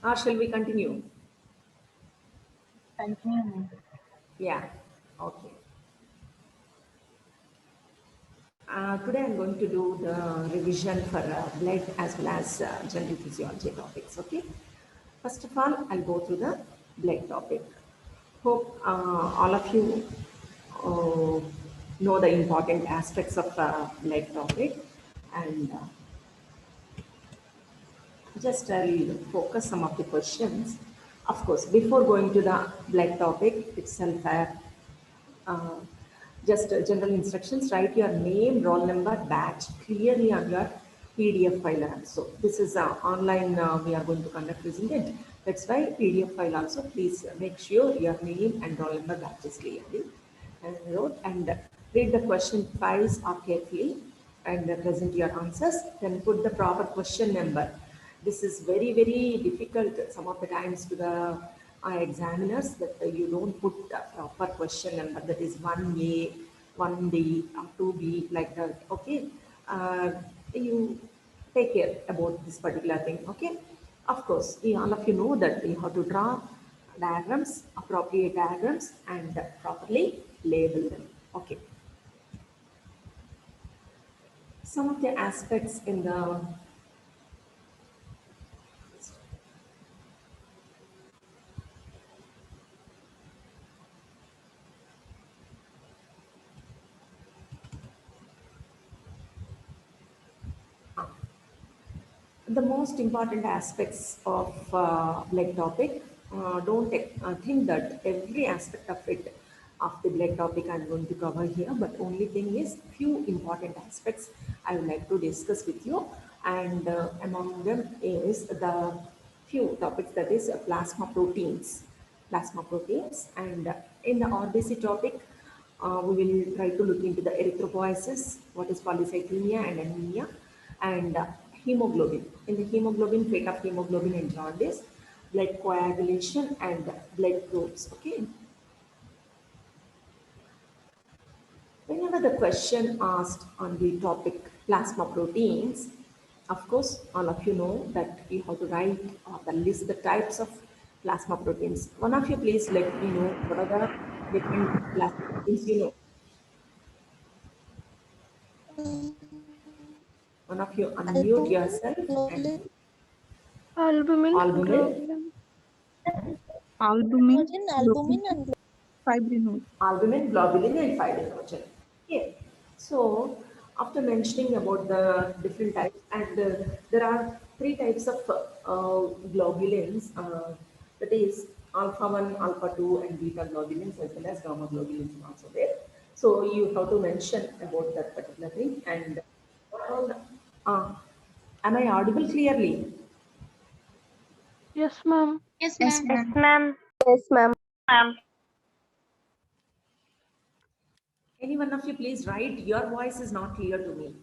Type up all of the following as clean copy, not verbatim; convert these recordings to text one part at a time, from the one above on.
or shall we continue? Continue. Yeah, okay. Today I'm going to do the revision for blood as well as general physiology topics, okay? First of all, I'll go through the blood topic. Hope all of you uh, know the important aspects of blood topic, and just I'll focus some of the questions. Of course, before going to the blood topic itself, uh, just general instructions. Write your name, roll number, batch clearly on your PDF file also. This is online. We are going to conduct, isn't it? That's why PDF file also. Please make sure your name and roll number batch is clearly and wrote, and read the question twice or carefully and present your answers. Then put the proper question number. This is very, very difficult some of the times to the examiners, that you don't put the proper question number, that is 1A, 1D, or 2B, like that. Okay. You take care about this particular thing. Okay. Of course, all of you know that you have to draw diagrams, appropriate diagrams, and properly label them. Okay. Some of the aspects in the the most important aspects of blood topic. Don't think that every aspect of it, of the blood topic, I'm going to cover here, but only thing is few important aspects I would like to discuss with you, and among them is the few topics, that is plasma proteins, and in the RBC topic, we will try to look into the erythropoiesis, what is polycythemia and anemia, and hemoglobin. In the hemoglobin, fate of hemoglobin and jaundice, blood coagulation and blood groups. Okay. Whenever the question asked on the topic plasma proteins, of course, all of you know that you have to write or the list the types of plasma proteins. One of you please let me know what are the different plasma proteins you know. One of you unmute Albumin, yourself and globulin, Albumin, albumin, globulin, albumin, albumin, globulin, and fibrinogen. albumin, globulin, and fibrinogen. Okay. So, after mentioning about the different types, and there are three types of globulins, that is alpha 1, alpha 2, and beta globulins, as well as gamma globulins are also there. So, you have to mention about that particular thing. And what all the, am I audible clearly? Yes, ma'am. Yes, Yes, ma'am. ma'am. Yes, ma'am. Any one of you please write, your voice is not clear to me,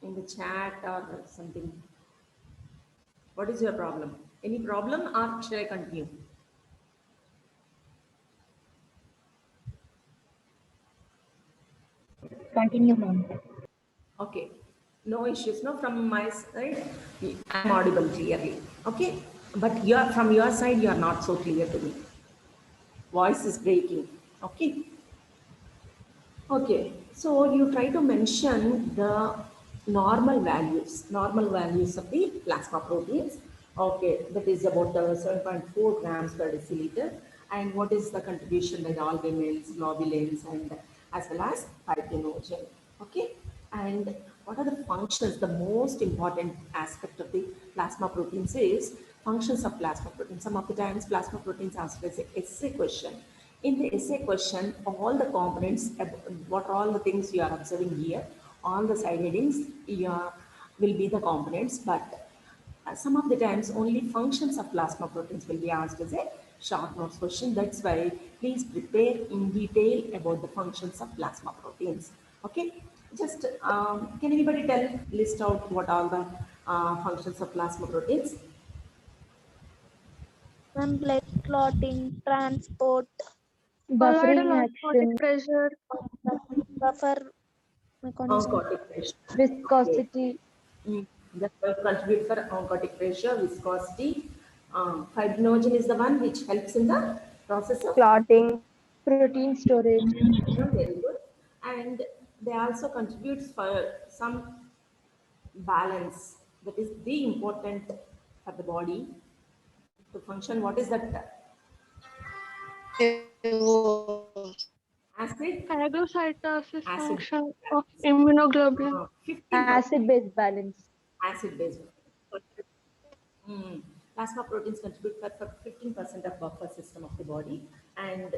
in the chat or something. What is your problem? Any problem, or shall I continue? Continue, ma'am. Okay. No issues. No, from my side, I'm audible clearly. Okay. But from your side, you are not so clear to me. Voice is breaking. Okay. Okay. So you try to mention the normal values of the plasma proteins. Okay. That is about 7.4 grams per deciliter. And what is the contribution by the albumins, globulins, and as well as fibrinogen. Okay. And what are the functions? The most important aspect of the plasma proteins is functions of plasma proteins. Some of the times plasma proteins asked as an essay question. In the essay question, all the components, what are all the things you are observing here, all the side headings will be the components, but some of the times only functions of plasma proteins will be asked as a short notes question. That's why please prepare in detail about the functions of plasma proteins. Okay, just can anybody list out what are the functions of plasma proteins? and blood clotting, transport, Colloidal Buffering osmotic action, pressure, buffer mechanism. Oncotic pressure. Okay. viscosity, That's going to contribute for oncotic pressure, viscosity. Fibrinogen is the one which helps in the process of clotting, protein storage. very good. And they also contribute for some balance that is the important for the body to function. What is that? Acid? Phagocytosis Acid. function of immunoglobulin. 50% Acid-base balance. acid based. Plasma proteins contribute for 15% of buffer system of the body, and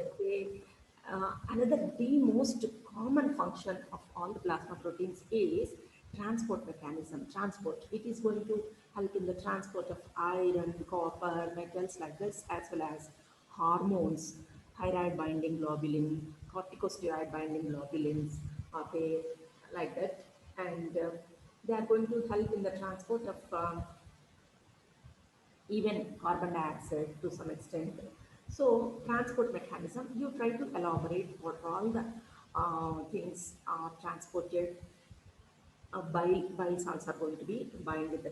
another the most common function of all the plasma proteins is transport mechanism. Transport. It is going to help in the transport of iron, copper, metals like this, as well as hormones, thyroid binding globulin, corticosteroid binding globulins, are there like that, and they are going to help in the transport of even carbon dioxide to some extent. So transport mechanism, you try to elaborate what all the things are transported. Bile salts are going to be bind with the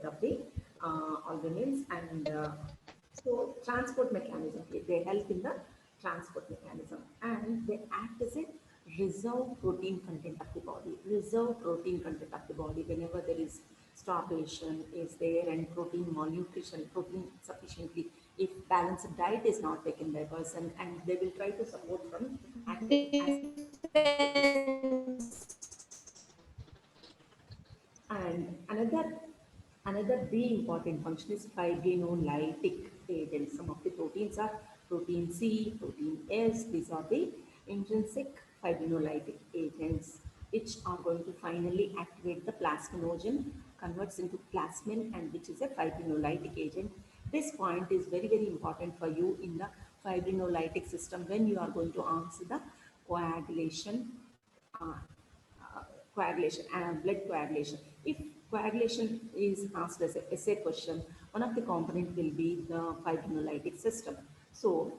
organelles, and so transport mechanism, they help in the transport mechanism, and they act as a reserve protein content of the body. Reserve protein content of the body whenever there is starvation is there and protein malnutrition, protein sufficiently, if balanced diet is not taken by person, and they will try to support from acting as. And another the important function is fibrinolytic agents. Some of the proteins are protein C, protein S. These are the intrinsic fibrinolytic agents which are going to finally activate the plasminogen, converts into plasmin, and which is a fibrinolytic agent. This point is very, very important for you in the fibrinolytic system when you are going to answer the coagulation uh, coagulation and blood coagulation. If coagulation is asked as a essay question, one of the component will be the fibrinolytic system. So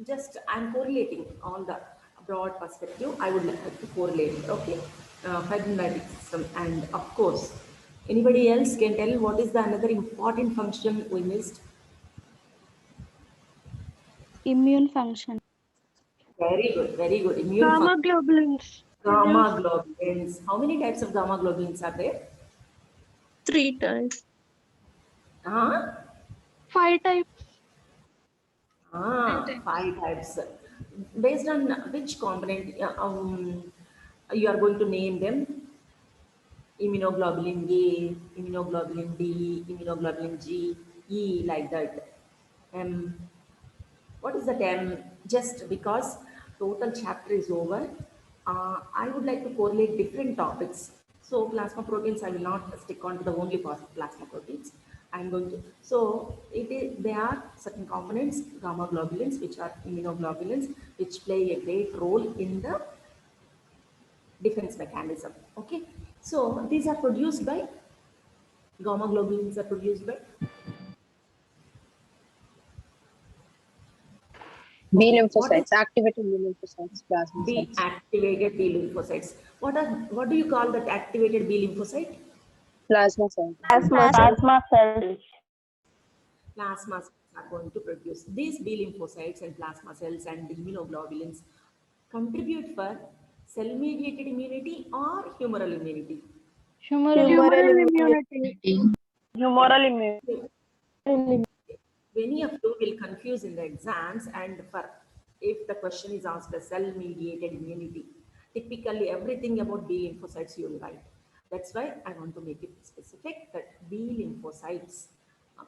just I'm correlating all the broad perspective. I would like to correlate, okay, fibrinolytic system, and of course, anybody else can tell what is the another important function we missed? Immune function. Very good, very good. Immune Gamma function. globulins Gamma produce globulins. How many types of gamma globulins are there? 3 types. Huh? 5 types. Five types. Based on which component you are going to name them? Immunoglobulin A, immunoglobulin D, immunoglobulin G, E, like that. M. What is that M? Just because total chapter is over, I would like to correlate different topics. So plasma proteins, I will not stick on to the only plasma proteins. I'm going to, so there are certain components, gamma globulins, which are immunoglobulins, which play a great role in the defense mechanism. Okay. So these are produced by, gamma globulins are produced by, B okay, what is lymphocytes, activated B lymphocytes, plasma B cells. activated B lymphocytes? What do you call that activated B lymphocyte? Plasma cells. Plasma cells. Plasma cells are going to produce these B lymphocytes and plasma cells and immunoglobulins contribute for cell-mediated immunity or humoral immunity. Humoral immunity. Humoral immunity. Many of you will confuse in the exams, and for if the question is asked as cell-mediated immunity, typically everything about B lymphocytes you will write. That's why I want to make it specific that B lymphocytes,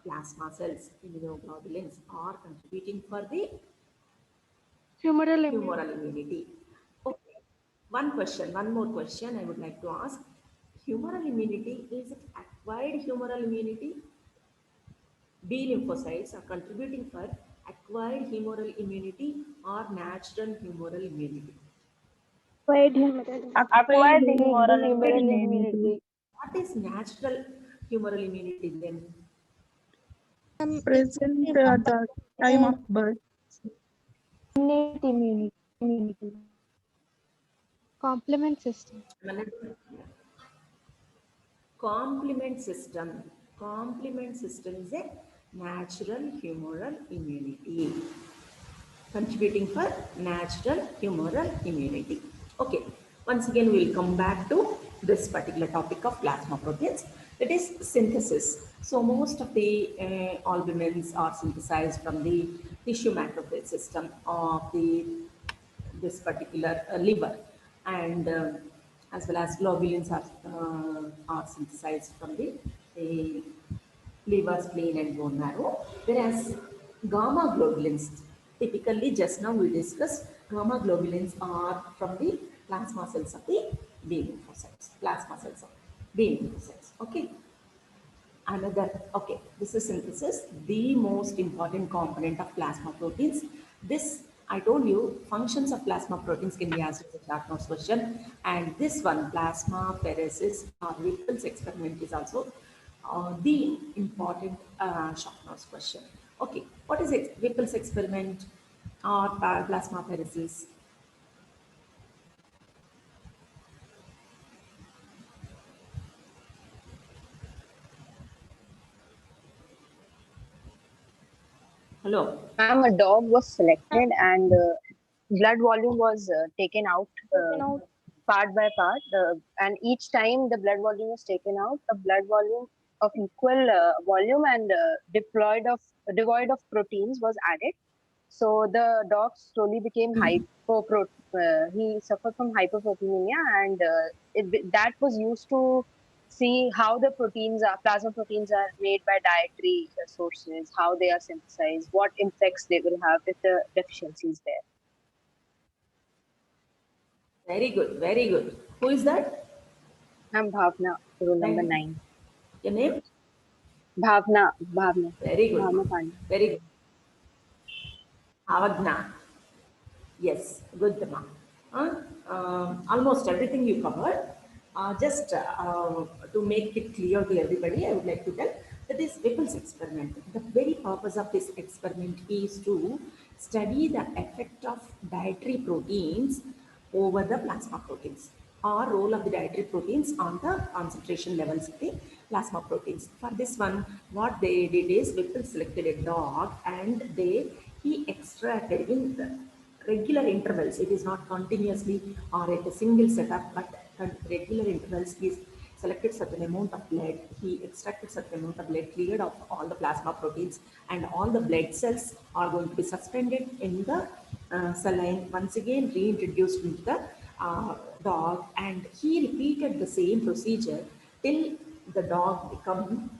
plasma cells, immunoglobulins are contributing for the Humoral immunity. humoral immunity. Okay. One more question I would like to ask. Humoral immunity, is it acquired humoral immunity? B lymphocytes are contributing for acquired humoral immunity or natural humoral immunity. Acquired humoral immunity. What is natural humoral immunity then? Present at the time of birth. Innate immunity. Complement system. Complement system. complement system is a natural humoral immunity. Contributing for natural humoral immunity. Okay, once again we will come back to this particular topic of plasma proteins, that is synthesis. So most of the albumins are synthesized from the tissue macrophage system of this particular liver, and as well as globulins are synthesized from the liver, spleen, and bone marrow. Whereas gamma globulins, typically just now we discussed, gamma globulins are from the plasma cells of the B lymphocytes, plasma cells of B lymphocytes. Okay. Okay, this is synthesis, the most important component of plasma proteins. This, I told you, functions of plasma proteins can be asked as a short notes question. And this one, plasma pheresis or Whipple's experiment, is also the important short notes question. Okay, what is it? Whipple's experiment or plasma pheresis? Hello. Ma'am, a dog was selected and blood volume was taken out part by part. And each time the blood volume was taken out, a blood volume of equal volume and devoid of proteins was added. So the dog slowly became he suffered from hyperproteinemia, and that was used to see how the plasma proteins are made by dietary sources, how they are synthesized, what effects they will have if the deficiency is there. Very good, very good. Who is that? I'm Bhavna, rule number 9. Your name? Bhavna. Very good. Bhavna Pandey. Very good. Avagna. Yes, good, ma'am. Almost everything you covered. Just to make it clear to everybody, I would like to tell that this Whipple's experiment, the very purpose of this experiment is to study the effect of dietary proteins over the plasma proteins, or role of the dietary proteins on the concentration levels of the plasma proteins. For this one, what they did is Whipple selected a dog and he extracted in the regular intervals. It is not continuously or at a single setup, but at regular intervals. He selected certain amount of blood. He extracted certain amount of blood, cleared off all the plasma proteins, and all the blood cells are going to be suspended in the saline, once again reintroduced into the dog, and he repeated the same procedure till the dog become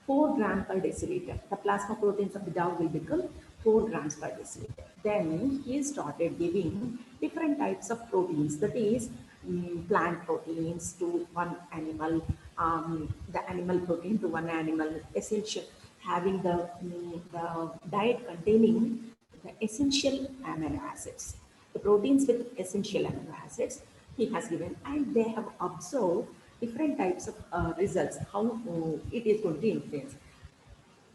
4 grams per deciliter. The plasma proteins of the dog will become 4 grams per deciliter. Then he started giving different types of proteins, that is plant proteins to one animal, the animal protein to one animal, essential, having the diet containing the essential amino acids. The proteins with essential amino acids he has given, and they have observed different types of results, how it is going to influence.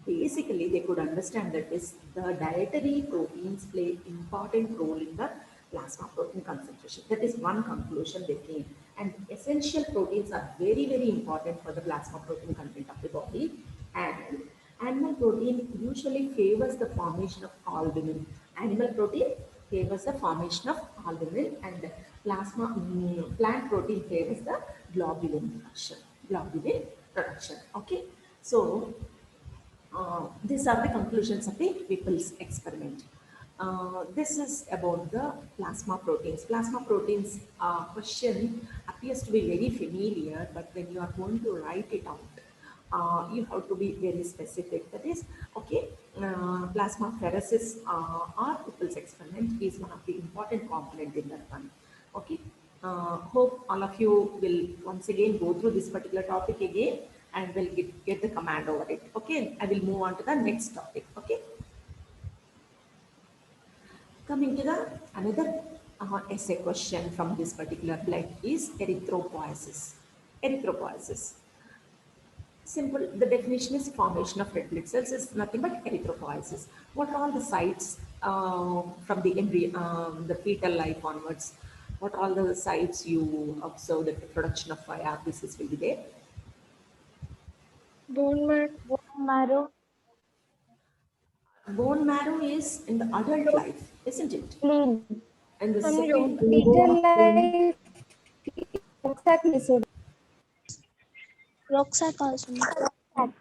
Basically, they could understand that the dietary proteins play important role in the plasma protein concentration. That is one conclusion they came. And essential proteins are very, very important for the plasma protein content of the body. And animal protein usually favors the formation of albumin. Animal protein favors the formation of albumin, and plant protein favors the globulin production. Okay. So these are the conclusions of the Whipple's experiment. This is about the plasma proteins. Plasma proteins question appears to be very familiar, but when you are going to write it out, you have to be very specific. That is, okay, plasma pheresis or Whipple's experiment is one of the important component in that one. Okay, hope all of you will once again go through this particular topic again, and will get the command over it. Okay, I will move on to the next topic. Okay, coming to the another essay question from this particular blood is erythropoiesis. Erythropoiesis. Simple, the definition is formation of red blood cells is nothing but erythropoiesis. What are all the sites from the embryo, the fetal life onwards? What are all the sites you observe that the production of RBCs will be there? Bone marrow. Bone marrow is in the adult life, isn't it? Spleen. And the Some second Fetal bone life. Exactly, so. Roxac also.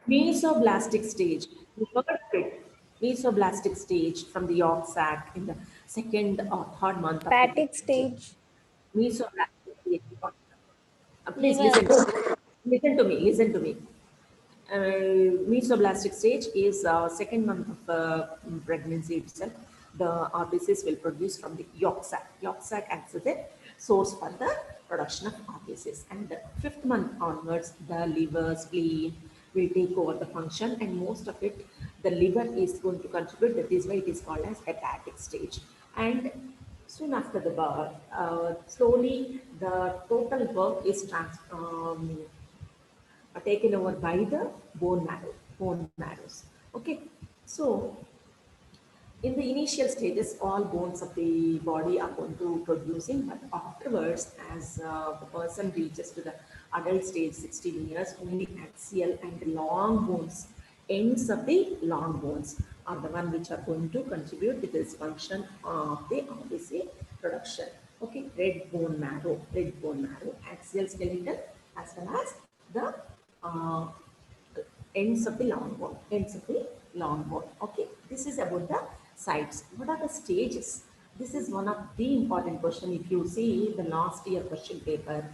mesoblastic stage. You heard of it. Mesoblastic stage from the yolk sac in the second or third month of the Hepatic pregnancy. stage. Mesoblastic stage. Please Liver. listen to me. Mesoblastic stage is second month of pregnancy itself. The RBCs will produce from the yolk sac. Yolk sac acts as a source for the production of RBCs. And the fifth month onwards, the liver, spleen will take over the function, and most of it, the liver is going to contribute. That is why it is called as hepatic stage. And soon after the birth, slowly the total work is are taken over by the bone marrows. Okay, so in the initial stages, all bones of the body are going to producing, but afterwards, as the person reaches to the adult stage, 16 years, only axial and long bones, ends of the long bones are the one which are going to contribute to this function of the RBC production. Okay, red bone marrow, axial skeleton, as well as the uh, ends of the long bone. Okay, this is about the sides. What are the stages? This is one of the important question. If you see the last year question paper,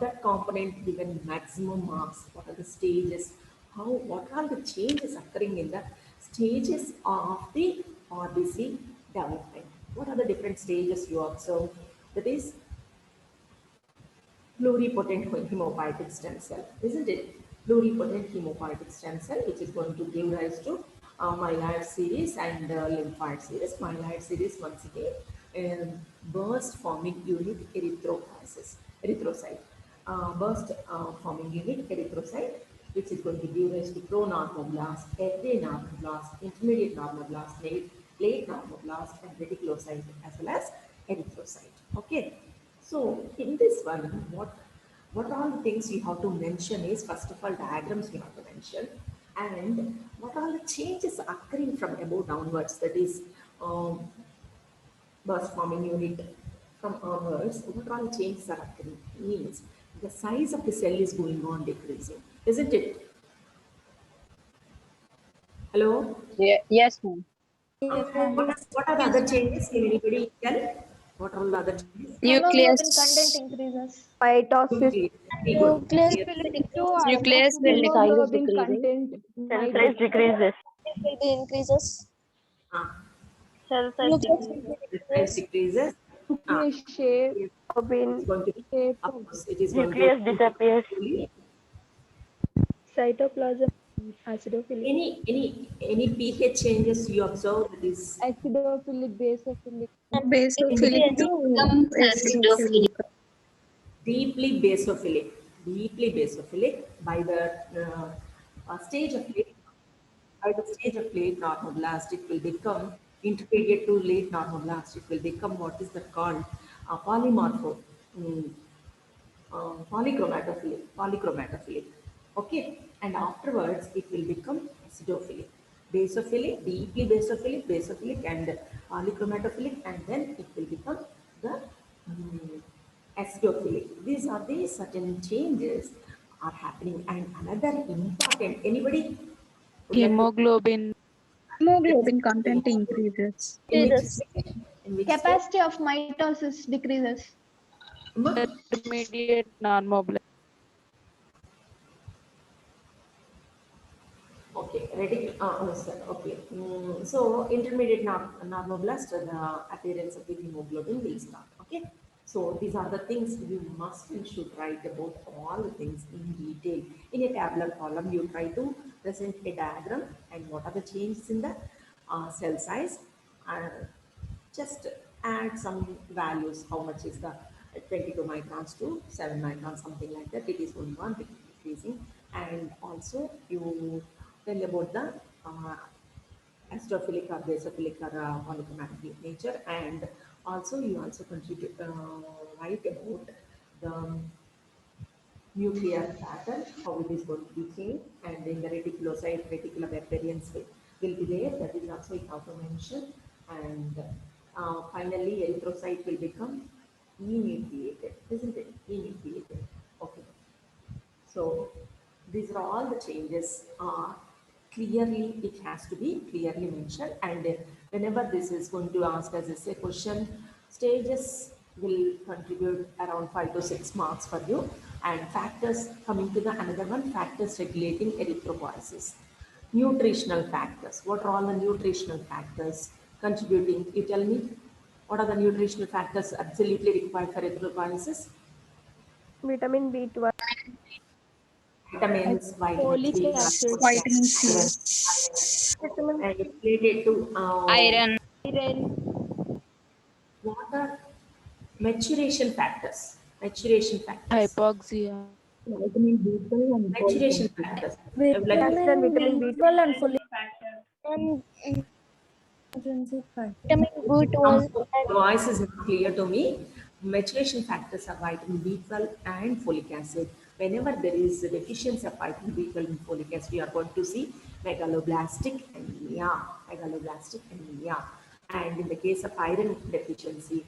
that component given maximum marks. What are the stages? What are the changes occurring in the stages of the RBC development? What are the different stages you observe? That is pluripotent hematopoietic stem cell, isn't it? Pluripotent hematopoietic stem cell, which is going to give rise to myeloid series and lymphoid series. Myeloid series, once again, burst forming unit erythrocyte. Burst forming unit erythrocyte, which is going to give rise to pro-normoblast, every normoblast, intermediate normoblast, late normoblast, and reticulocyte, as well as erythrocyte. Okay. So in this one, what all the things you have to mention is, first of all, diagrams you have to mention, and what are the changes occurring from above downwards, that is burst forming unit from onwards, what all changes are occurring means the size of the cell is going on decreasing, isn't it? Hello? Yeah, yes, ma'am. What are the other changes? Can anybody tell? What are all the other changes? Hemoglobin content increases. Mitosis. Nucleus Clear. will decrease. Nucleus will size is Hemoglobin decreasing. content Cell might size decreases. Will be increases. Ah, Cell size Nucleus will decreases. be the size decrease. decreases. Ah, Nucleus shape. it's going to be, Shape of of course, it is going to nucleus disappears. slowly. Cytoplasm acidophilic. Any pH changes you observe, that is Acidophilic, basophilic. in the Basophilic to Becomes acidophilic. acidophilic. deeply basophilic, by the stage of late, normoblast, it will become intermediate to late normoblast. It will become what is that called polymorpho. mm, polychromatophilic. Okay, and afterwards it will become acidophilic, basophilic, and polychromatophilic, and then it will become the acidophilic. These are the certain changes are happening. And another important, anybody would like to, Hemoglobin. yes, Hemoglobin content increases. in which Decreases. state? In which state? Capacity of mitosis decreases. Amma? Intermediate normoblast. Okay, ready? Oh, sir. Okay. So intermediate normoblast, the appearance of the hemoglobin will start. Okay. So these are the things you must and should write about, all the things in detail. In a tabular column, you try to present a diagram and what are the changes in the cell size. Just add some values, how much is the 22 microns to 7 microns, something like that. It is going on decreasing. And also you tell about the astrophilic or basophilic or polychromatic nature, and also you also contribute write about the nuclear pattern, how it is going to be changed, and in the reticulocyte, reticular variants will be there. That is also we have to mention. And finally, erythrocyte will become enucleated, isn't it? Enucleated. Okay. So these are all the changes. Clearly, it has to be clearly mentioned. And whenever this is going to ask as a question, stages will contribute around 5 to 6 marks for you. And factors, coming to the another one, factors regulating erythropoiesis. Nutritional factors. What are all the nutritional factors contributing? You tell me. What are the nutritional factors absolutely required for erythropoiesis? Vitamin B12, Vitamins, vitamin folic B, acid, Vitamin C. vitamin and it's related to Iron. iron, what are maturation factors? Maturation factors. Hypoxia. Vitamin B12 and folic Maturation acid. factors. I would like to then vitamin B12 and folic And Intrinsic factor. vitamin B12 the voice is not clear to me. Maturation factors are vitamin B12 and folic acid. Whenever there is a deficiency of vitamin B12 and folic acid, you are going to see megaloblastic anemia. Megaloblastic anemia. And in the case of iron deficiency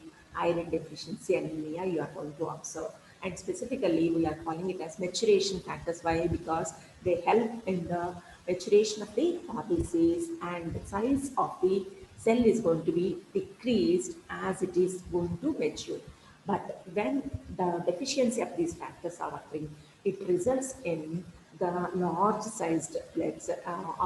anemia, you are going to observe. And specifically, we are calling it as maturation factors. Why? Because they help in the maturation of the RBCs, and the size of the cell is going to be decreased as it is going to mature. But when the deficiency of these factors are occurring, it results in the large sized plates,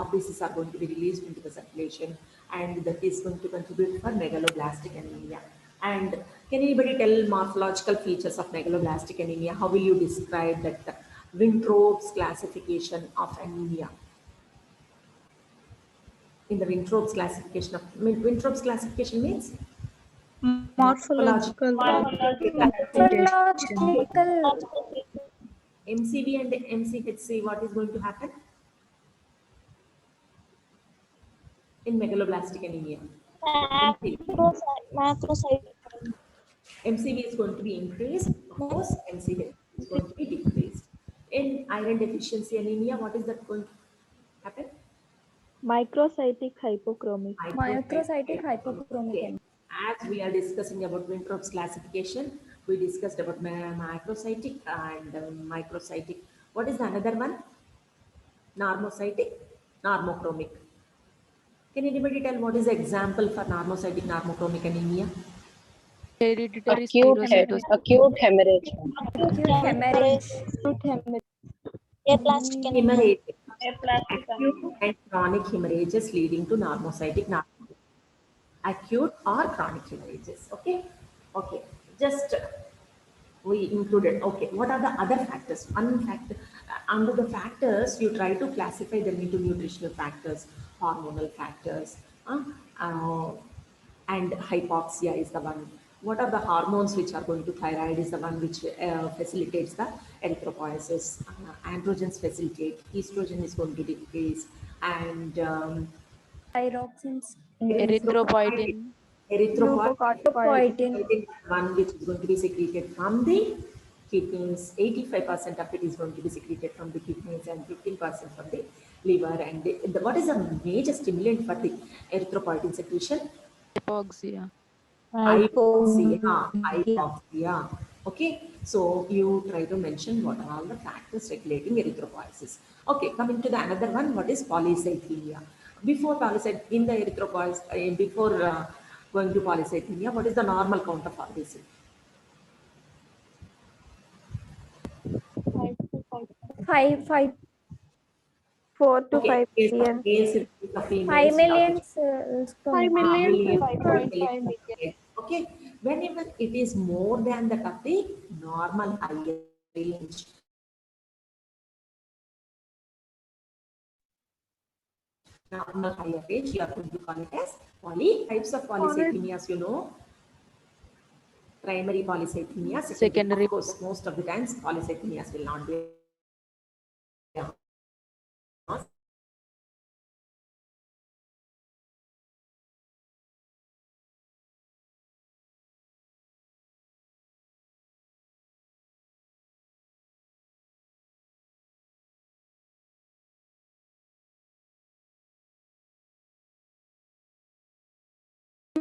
RBCs are going to be released into the circulation, and that is going to contribute for megaloblastic anemia. And can anybody tell morphological features of megaloblastic anemia? How will you describe that Winthrop's classification of anemia? In the Winthrop's classification of Winthrop's classification means Morphological presentation. morphological MCV and MCHC. What is going to happen in megaloblastic anemia? macrocyte. MCV is going to be increased, of course, MCH is going to be decreased. In iron deficiency anemia, what is that going to happen? microcytic hypochromic. Microcytic hypochromic Okay. As we are discussing about Winthrop's classification, we discussed about microcytic and microcytic. What is the another one? Normocytic, normochromic. Can anybody tell what is the example for normocytic, normochromic anemia? Hereditary spherocytosis. Acute hemorrhage. Acute hemorrhage. Aplastic anemia. Hemorrhage, acute and chronic hemorrhages leading to normocytic, acute or chronic hemorrhages. Okay, okay. Just we included. Okay, what are the other factors? One factor under the factors, you try to classify them into nutritional factors, hormonal factors, uh, and hypoxia is the one. What are the hormones which are going to thyroid is the one which facilitates the erythropoiesis. Androgens facilitate, estrogen is going to decrease, and Thyroxines. Erythropoietin. Erythropoietin Glucocorticoid. is one which is going to be secreted from the kidneys. 85% of it is going to be secreted from the kidneys and 15% from the liver. And what is a major stimulant for the erythropoietin secretion? Hypoxia. Hypoxia. Okay, so you try to mention what are all the factors regulating erythropoiesis. Okay, coming to the another one, what is polycythemia? Before in the erythropoiesis, before going to polycythemia, what is the normal count of RBC? 4 to 5 Okay, case of million. males, in case of 5 females, million cells per 5 minute. million to million, 5.5 million. okay, whenever it is more than that of the normal higher range, normal higher range, you are going to call it as types of polycythemias, you know. Primary polycythemia, secondary. Of course, most of the times polycythemias will not be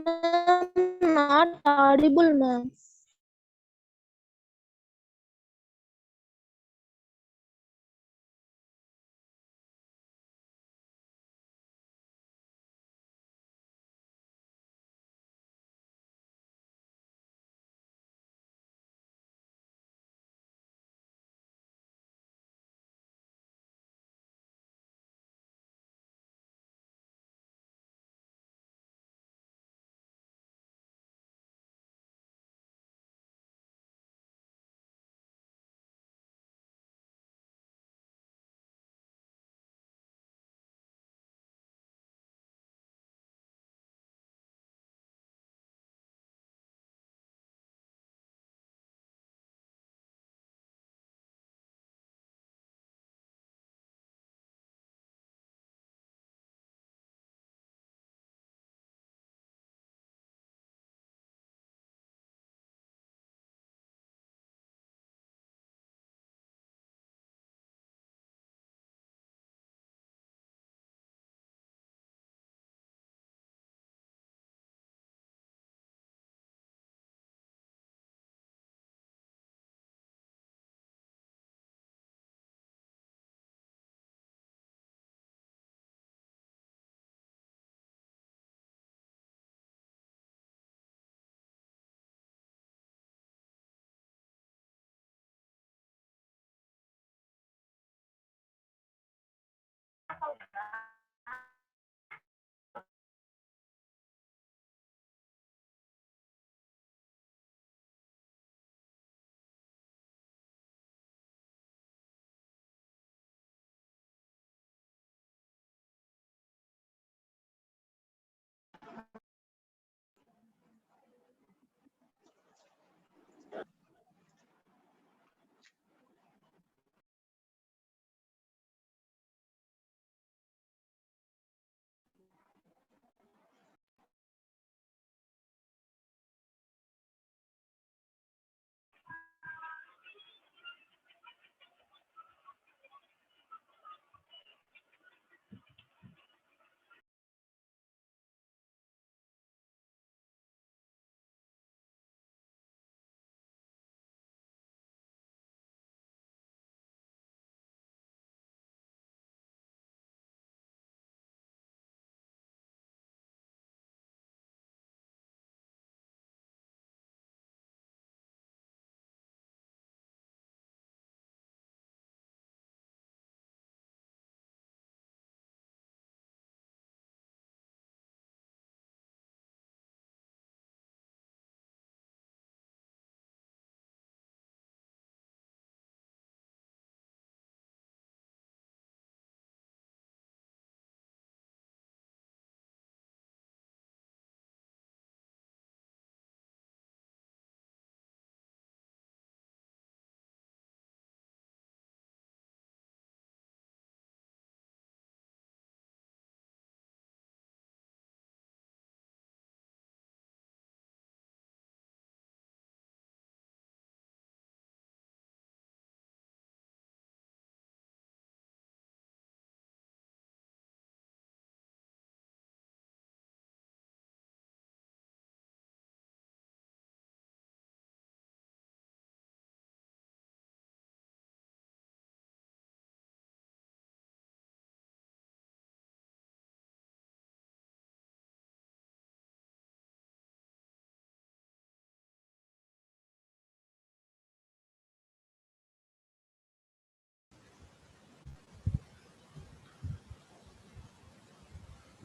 Not audible, ma'am.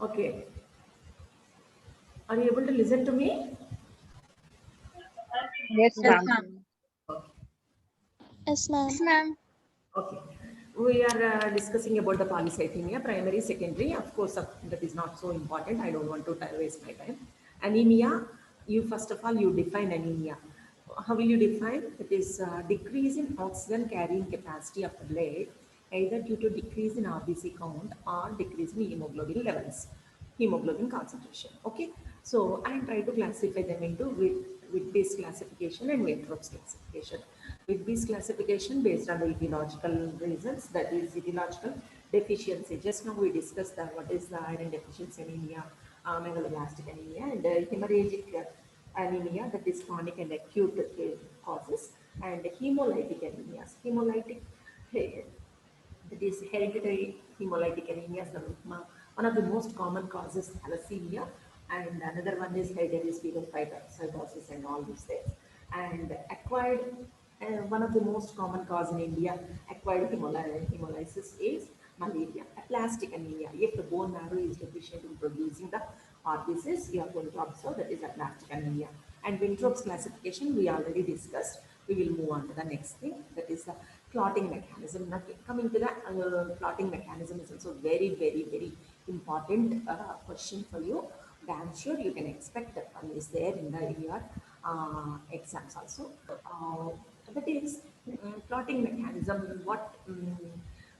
Okay. Are you able to listen to me? Yes, ma'am. Yes, ma'am. Okay. We are discussing about the polycythemia, primary, secondary. Of course, that is not so important. I don't want to waste my time. Anemia, you first of all, you define anemia. How will you define? It is decrease in oxygen carrying capacity of the blood, either due to decrease in RBC count or decrease in hemoglobin levels, hemoglobin concentration. Okay. So I try to classify them into with this classification and Weintraub's classification. With this classification based on the etiological reasons, that is etiological deficiency. Just now we discussed that what is the iron deficiency anemia megaloblastic anemia, and hemorrhagic anemia, that is chronic and acute causes, and hemolytic anemias. Hemolytic, that is hereditary hemolytic anemia, is one of the most common causes thalassemia, and another one is hereditary sphingomyelofibrosis and all these things. And acquired, one of the most common cause in India, acquired hemolysis is malaria. Aplastic anemia, if the bone marrow is deficient in producing the RBCs, you are going to observe that is aplastic anemia. And Winthrop's classification we already discussed. We will move on to the next thing, that is the clotting mechanism. Now, coming to the clotting mechanism is also very, very, very important question for you. Damn sure you can expect that one is there in your exams also. That is clotting mechanism. What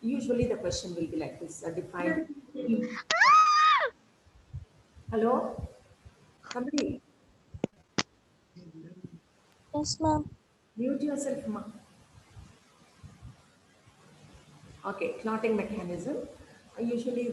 usually the question will be like this: define. Hello, somebody Yes, ma'am. mute yourself, ma. Okay, clotting mechanism. Usually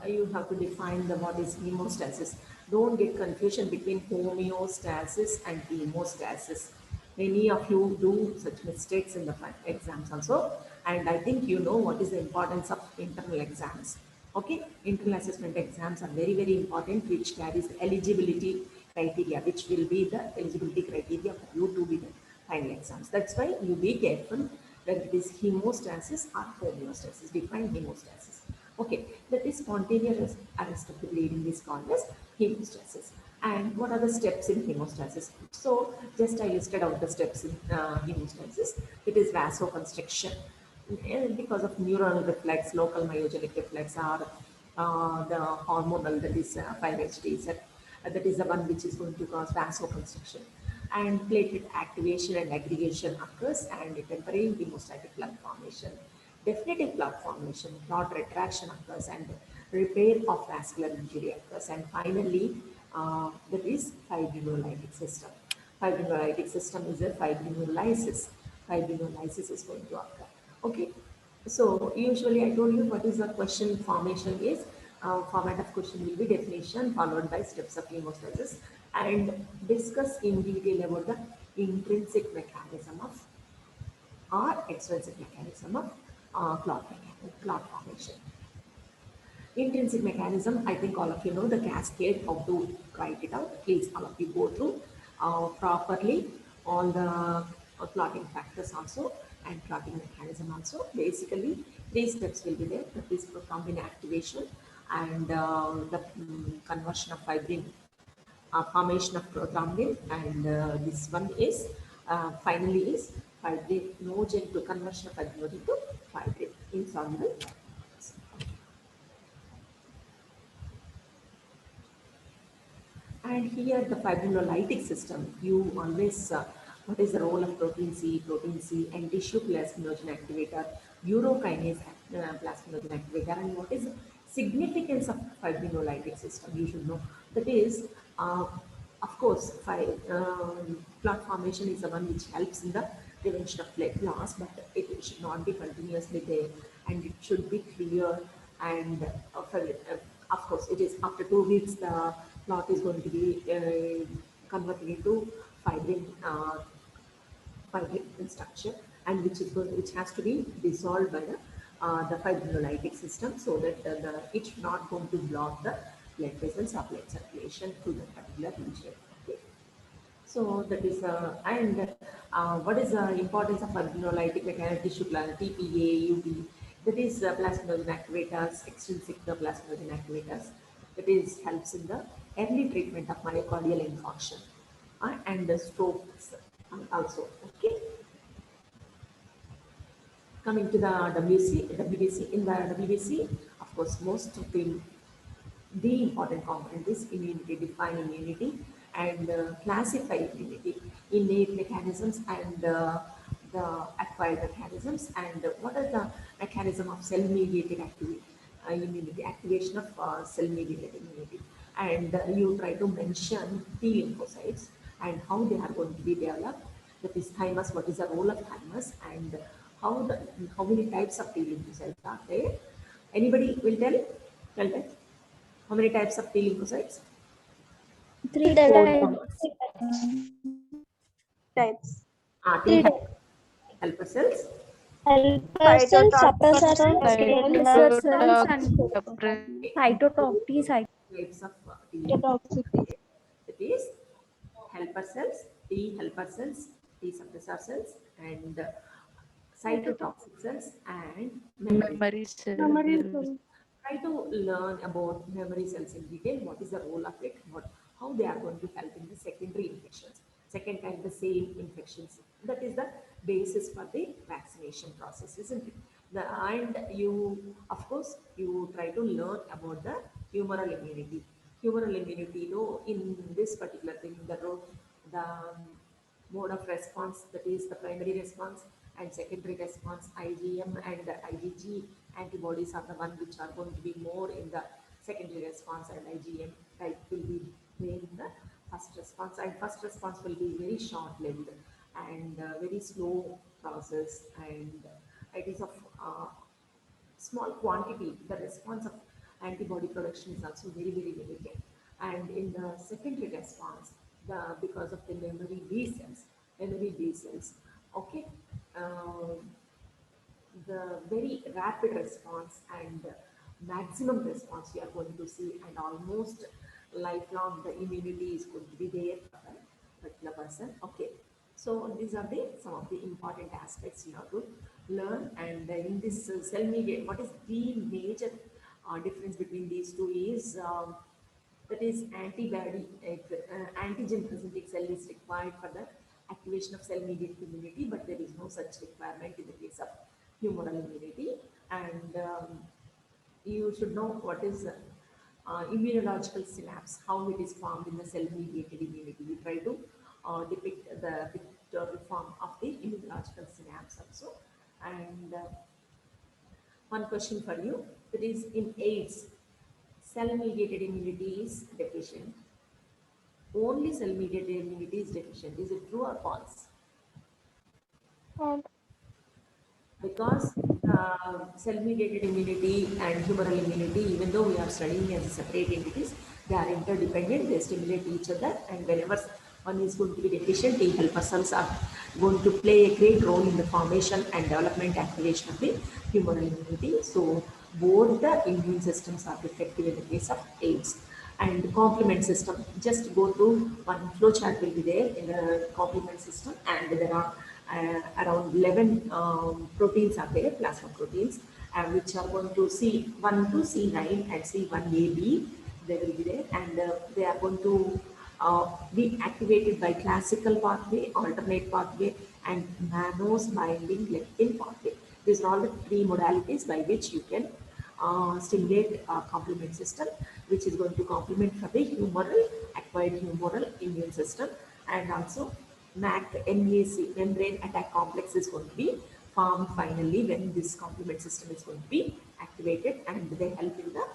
you have to define the what is hemostasis. Don't get confusion between homeostasis and hemostasis. Many of you do such mistakes in the exams also, and I think you know what is the importance of internal exams. Okay, internal assessment exams are very, very important, which carries the eligibility criteria, which will be the eligibility criteria for you to be the final exams. That's why you be careful whether it is hemostasis or homeostasis. Define hemostasis. Okay, that is spontaneous arrest of the bleeding is called as hemostasis. And what are the steps in hemostasis? So just I listed out the steps in hemostasis. It is vasoconstriction because of neuronal reflex, local myogenic reflex, or the hormonal, that is 5-HT, that is the one which is going to cause vasoconstriction. And platelet activation and aggregation occurs, and temporary hemostatic plug formation. Definitive plug formation, clot retraction occurs, and repair of vascular injury occurs. And finally, that is fibrinolytic system. Fibrinolytic system is a fibrinolysis. Fibrinolysis is going to occur. Okay, so usually I told you what is the question formation is. Format of question will be definition followed by steps of hemostasis, and discuss in detail about the intrinsic mechanism of or extrinsic mechanism of clot formation. Intrinsic mechanism, I think all of you know the cascade, how to write it out. Please all of you go through properly all the clotting factors also and clotting mechanism also. Basically, 3 steps will be there. That is prothrombin activation and the conversion of fibrin, formation of prothrombin, and this one is finally is fibrinogen to conversion of fibrinogen to fibrin, insoluble. And here the fibrinolytic system, you always, what is the role of protein C, and tissue plasminogen activator, urokinase plasminogen activator, and what is the significance of fibrinolytic system, you should know. That is, of course, clot formation is the one which helps in the prevention of blood loss, but it should not be continuously there, and it should be clear. And of course, it is after 2 weeks the clot is going to be converted into fibrin, fibrin structure, and which has to be dissolved by the fibrinolytic system, so that it's not going to block the blood vessels or blood circulation to the particular region. Okay. So that is and what is the importance of fibrinolytic mechanism, tissue TPA, UV? That is plasminogen activators, extrinsic plasminogen activators. That is helps in the early treatment of myocardial infarction and the strokes also. Okay. Coming to the WBC. In the WBC, of course, most of the important component is immunity, define immunity, and classify immunity, innate mechanisms and the acquired mechanisms, and what are the mechanism of cell-mediated immunity, activation of cell-mediated immunity, and you try to mention T lymphocytes and how they are going to be developed. That is thymus, what is the role of thymus, and how many types of T lymphocytes are there. Anybody will tell? Tell that. How many types of T lymphocytes? 3 types. Types. T helper cells. Helper cells, suppressor cells, killer killer cells, cells Cytotoxic and cytotoxic Types of T cytotoxic. lymphocytes. That is helper cells, T helper cells, T suppressor cells, and cytotoxic cells and memory memory Memory cells. cells. try to learn about memory cells in detail, what is the role of it, how they are going to help in the secondary infections, second kind the same infections. That is the basis for the vaccination process, isn't it? And you, of course, you try to learn about the humoral immunity. Humoral immunity, in this particular thing, the mode of response, that is the primary response and secondary response, IgM and IgG antibodies are the one which are going to be more in the secondary response, and IgM type will be there in the first response, and first response will be very short-lived and very slow process, and it is of small quantity. The response of antibody production is also very, very limited. And in the secondary response, because of the memory B cells, okay, um, the very rapid response and maximum response you are going to see, and almost lifelong the immunity is going to be there for the particular person. Okay, so these are the some of the important aspects you have to learn. And in this cell mediate, what is the major difference between these two is that is antigen presenting cell is required for the activation of cell mediated immunity, but there is no such requirement in the case of humoral immunity. And you should know what is immunological synapse, how it is formed in the cell mediated immunity. We try to depict the pictorial form of the immunological synapse also. And one question for you, that is in AIDS, cell mediated immunity is deficient. Only cell mediated immunity is deficient. Is it true or false? Because cell-mediated immunity and humoral immunity, even though we are studying as separate entities, they are interdependent, they stimulate each other, and whenever one is going to be deficient, T helper cells are going to play a great role in the formation and development activation of the humoral immunity. So both the immune systems are defective in the case of AIDS. And complement system, just go through one flow chart will be there in the complement system, and there are around 11 proteins are there, plasma proteins, which are going to C1 to C9 and C1AB, they will be there, and they are going to be activated by classical pathway, alternate pathway, and mannose binding lectin pathway. These are all the three modalities by which you can stimulate complement system, which is going to complement for the acquired humoral immune system. And also MAC, membrane attack complex, is going to be formed finally when this complement system is going to be activated, and they help in the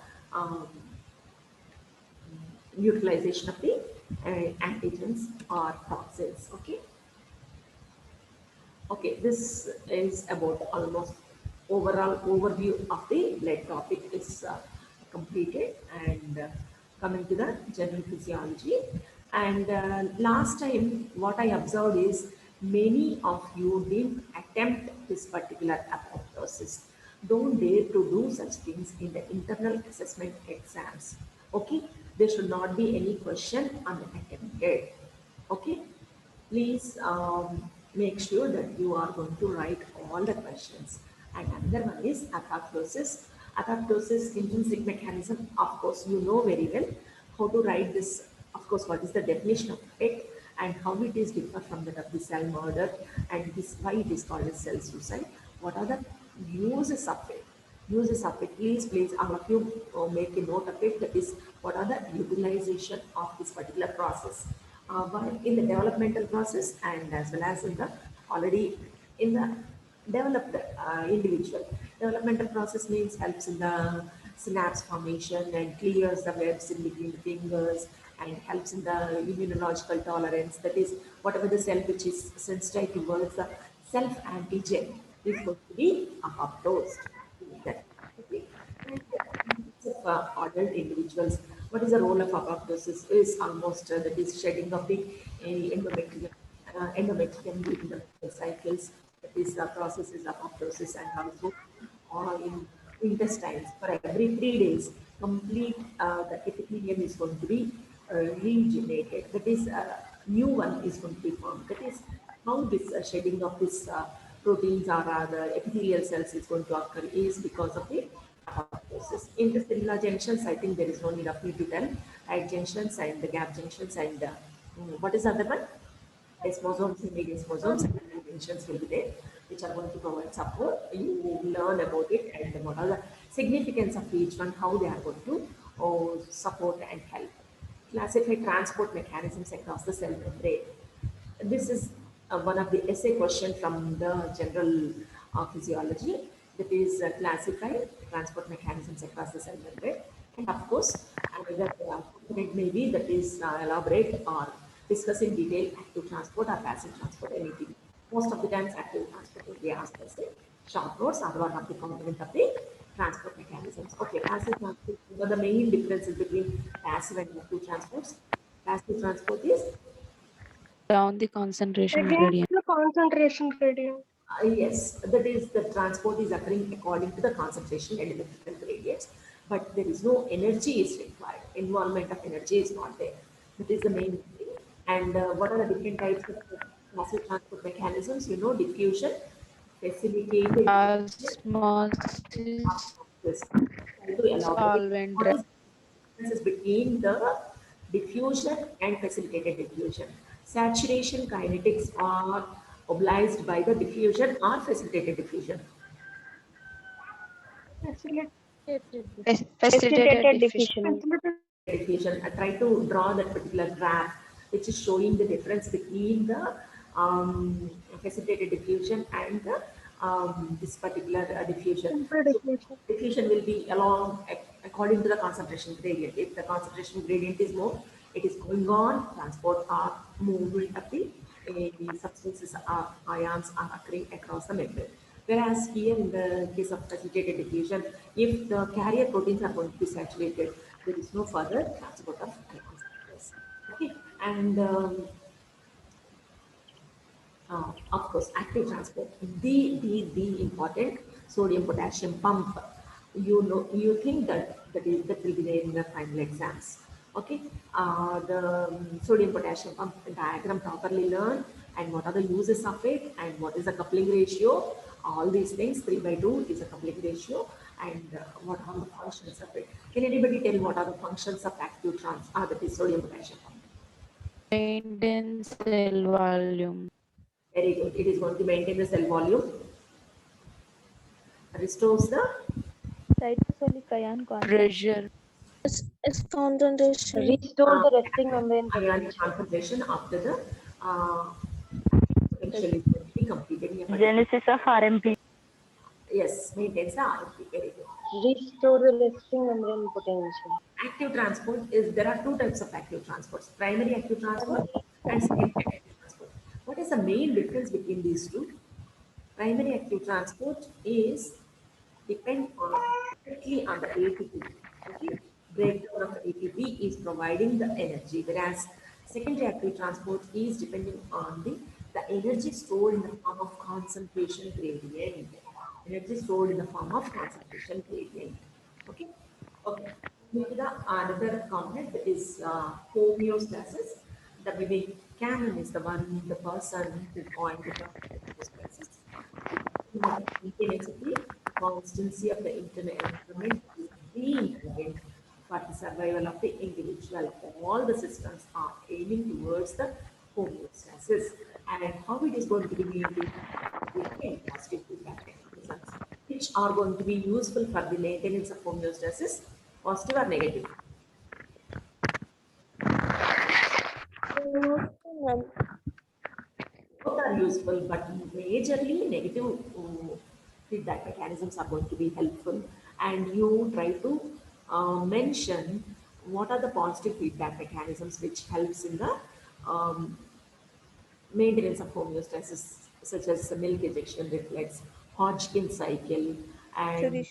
utilization of the antigens or toxins. Okay, this is about almost overall overview of the blood topic is completed, and coming to the general physiology. And last time what I observed is many of you didn't attempt this particular apoptosis. Don't dare to do such things in the internal assessment exams. Okay, there should not be any question unattempted. Okay, please make sure that you are going to write all the questions. And another one is apoptosis. Apoptosis, intrinsic mechanism, of course, you know very well how to write this. Of course, what is the definition of it and how it is different from that of the cell murder, and this why it is called as cell suicide. What are the uses of it? Uses of it, please, all of you make a note of it. That is, what are the utilization of this particular process in the developmental process, and as well as in the already in the developed individual. Developmental process means helps in the synapse formation and clears the webs in between the fingers, and helps in the immunological tolerance. That is, whatever the cell which is sensitive towards the self antigen is going to be apoptosed. That, okay. And it's a adult individuals. What is the role of apoptosis? Is almost that is shedding of the endometrium during the menstrual cycles. That is the process is apoptosis, and also in intestines. For every 3 days, complete the epithelium is going to be regenerated. That is, new one is going to be formed. That is how this shedding of this proteins or the epithelial cells is going to occur is because of the apoptosis. In the cellular junctions, I think there is no need of me to tell. Tight junctions and the gap junctions and what is the other one? Desmosomes and desmosomes and junctions will be there, which are going to provide support. You will learn about it and what are the significance of each one, how they are going to support and help. Classify transport mechanisms across the cell membrane. This is one of the essay question from the general physiology, that is classify transport mechanisms across the cell membrane. And of course, another component may be that is elaborate or discuss in detail active transport or passive transport, anything. Most of the times active transport will be asked as a short notes are one of the component of the transport mechanisms. Okay, passive transport, what are the main differences between passive and active transports? Passive transport is Down the concentration Against gradient. the concentration gradient. yes, that is the transport is occurring according to the concentration and electrical gradients, but there is no energy is required. Involvement of energy is not there. That is the main thing. And what are the different types of passive transport mechanisms? You know, diffusion, facilitated Osmosis, this. Try to elaborate solvent what is the differences between the diffusion and facilitated diffusion. Saturation kinetics are obliged by the diffusion or facilitated diffusion. Facilitated diffusion. Diffusion. I try to draw that particular graph, which is showing the difference between the facilitated diffusion and the this particular diffusion. So diffusion will be along according to the concentration gradient. If the concentration gradient is more, it is going on transport or movement of the substances or ions are occurring across the membrane. Whereas here in the case of facilitated diffusion, if the carrier proteins are going to be saturated, there is no further transport of ions. Okay, and of course, active transport. The important sodium potassium pump. You know, you think that will be there in the final exams. Okay, the sodium potassium pump diagram properly learned, and what are the uses of it, and what is the coupling ratio. All these things, 3/2 is a coupling ratio, and what are the functions of it. Can anybody tell what are the functions of active that is sodium potassium pump? maintain cell volume, Very good. It is going to maintain the cell volume, restores the Cytosolic ion pressure, is concentration. Restore the resting membrane ionic potential. concentration after the potential is going to be completed. Yeah, Genesis of RMP. yes, maintains the RP. Very good. Restore the resting membrane potential. Active transport is, there are two types of active transports, primary active transport and secondary active transport. What is the main difference between these two? Primary active transport is depend on strictly on the ATP. Okay, breakdown of ATP is providing the energy, whereas secondary active transport is depending on the energy stored in the form of concentration gradient. Energy stored in the form of concentration gradient. Okay, okay. Moving to the another component, that is homeostasis. The Vivek Cannon is the one, the person who coined the term homeostasis. Maintenance of the constancy of the internal environment is the ingredient for the survival of the individual. All the systems are aiming towards the homeostasis, and how it is going to be maintained and positive feedback mechanisms, which are going to be useful for the maintenance of homeostasis, positive or negative. Both are useful, but majorly negative feedback mechanisms are going to be helpful. And you try to mention what are the positive feedback mechanisms which helps in the um, maintenance of homeostasis, such as the milk ejection reflex, Hodgkin cycle, and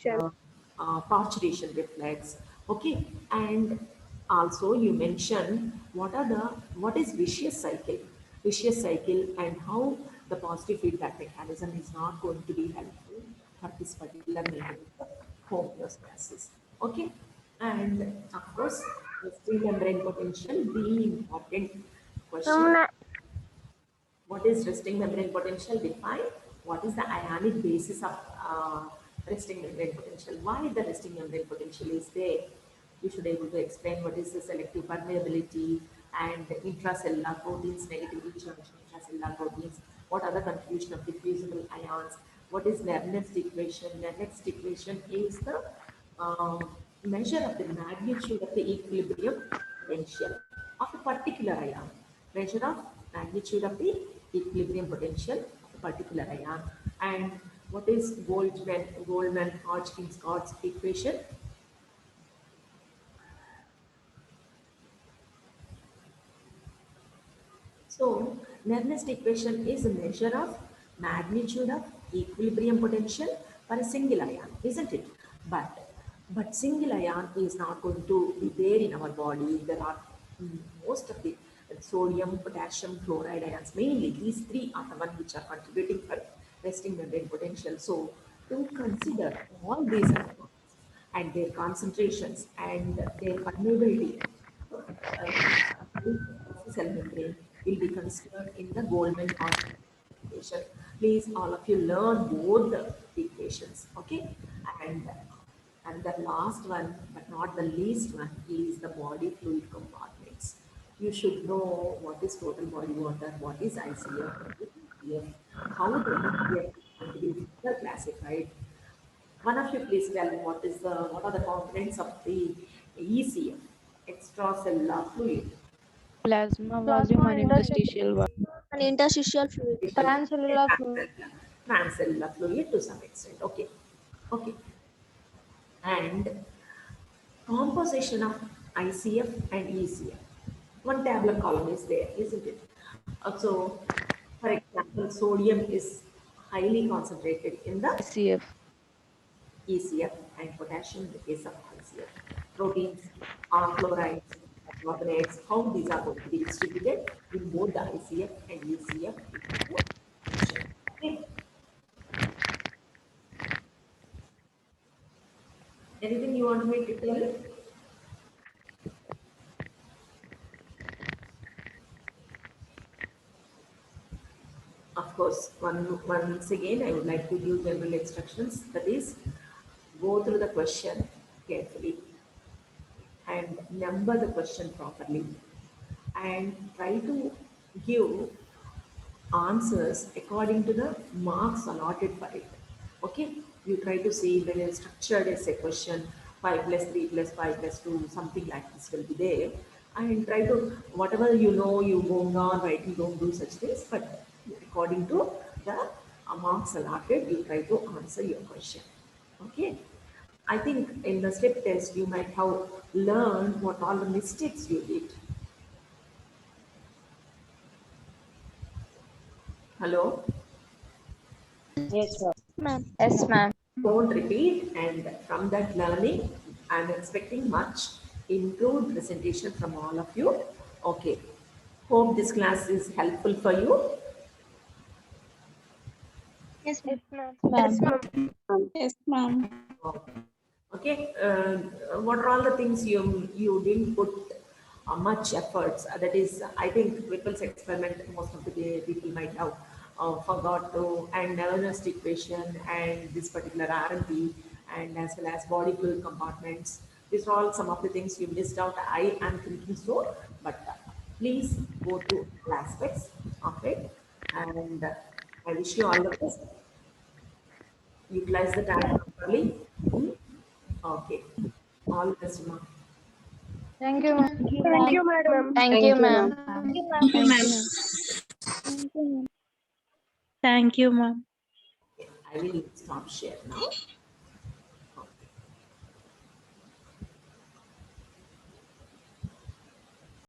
parturition reflex. Okay, and also you mentioned what is vicious cycle, and how the positive feedback mechanism is not going to be helpful for this particular maintenance of homeostasis. Okay, and of course, resting membrane potential being important question. What is resting membrane potential? Define. What is the ionic basis of resting membrane potential? Why the resting membrane potential is there? You should be able to explain what is the selective permeability and intracellular proteins, negatively charged intracellular proteins. What are the contribution of diffusible ions? What is Nernst equation? Nernst equation is the uh, measure of the magnitude of the equilibrium potential of a particular ion. Measure of magnitude of the equilibrium potential of a particular ion. And what is Goldman-Hodgkin-Cox equation? So, Nernst equation is a measure of magnitude of equilibrium potential for a single ion, isn't it? But single ion is not going to be there in our body. There are most of the sodium, potassium, chloride ions, mainly these three are the ones which are contributing for resting membrane potential. So, to consider all these ions and their concentrations and their permeability, cell membrane will be considered in the Goldman equation. Please, all of you learn both the equations, okay? And the last one, but not the least one, is the body fluid compartments. You should know what is total body water, what is ICF, what is ECF, how the ECF is going to be further classified. One of you please tell me what are the components of the ECF, extracellular fluid. Plasma volume Plasma, and interstitial, interstitial volume. and interstitial fluid. Transcellular fluid. Transcellular fluid to some extent. Okay. Okay. And composition of ICF and ECF. One tabular column is there, isn't it? So, for example, sodium is highly concentrated in the ICF. ECF and potassium in the case of ICF. Proteins, chlorides, carbonates, how these are going to be distributed in both the ICF and ECF. Okay. Anything you want me to tell you? Of course, once again, I would like to give general instructions. That is, go through the question carefully and number the question properly and try to give answers according to the marks allotted for it. Okay, you try to see when a structured essay question 5 plus 3 plus 5 plus 2, something like this will be there. And try to, whatever you know, you go on writing, don't do such things, but according to the marks allotted, you try to answer your question. Okay. I think in the step test, you might have learned what all the mistakes you did. Hello? Yes, sir. Ma'am. Yes, ma'am. Don't repeat, and from that learning, I'm expecting much improved presentation from all of you. Okay. Hope this class is helpful for you. Yes, ma'am. Yes, ma'am. Yes, ma'am. Okay. What are all the things you didn't put much efforts? That is, I think Whipple's experiment, most of the people might have forgot to, and Nernst equation, and this particular RMP, and as well as body fluid compartments. These are all some of the things you missed out. I am thinking so, but please go through all aspects of it, and I wish you all the best. Utilize the time properly. Okay. All the best, ma'am. Thank you, ma'am. Thank you, madam. Thank you, ma'am. Thank you, Thank you, ma'am. ma'am. Thank you, ma'am. Thank you, ma'am. I will stop share now.